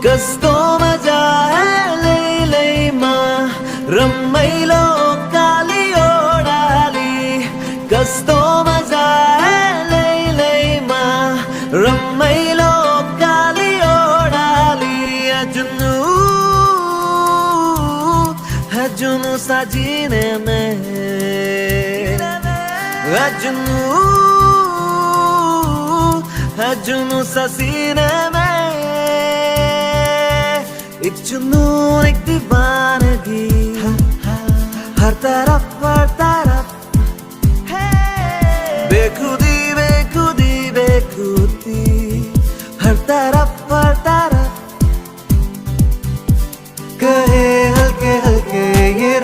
कस्तो मजा है लैलैमा रमाइलो काली ओडाली कस्तो मजा है लैलैमा रमाइलो काली ओडाली जुनू साजीने में जुनू ससीने में एक जुनून एक दीवानगी हर तरफ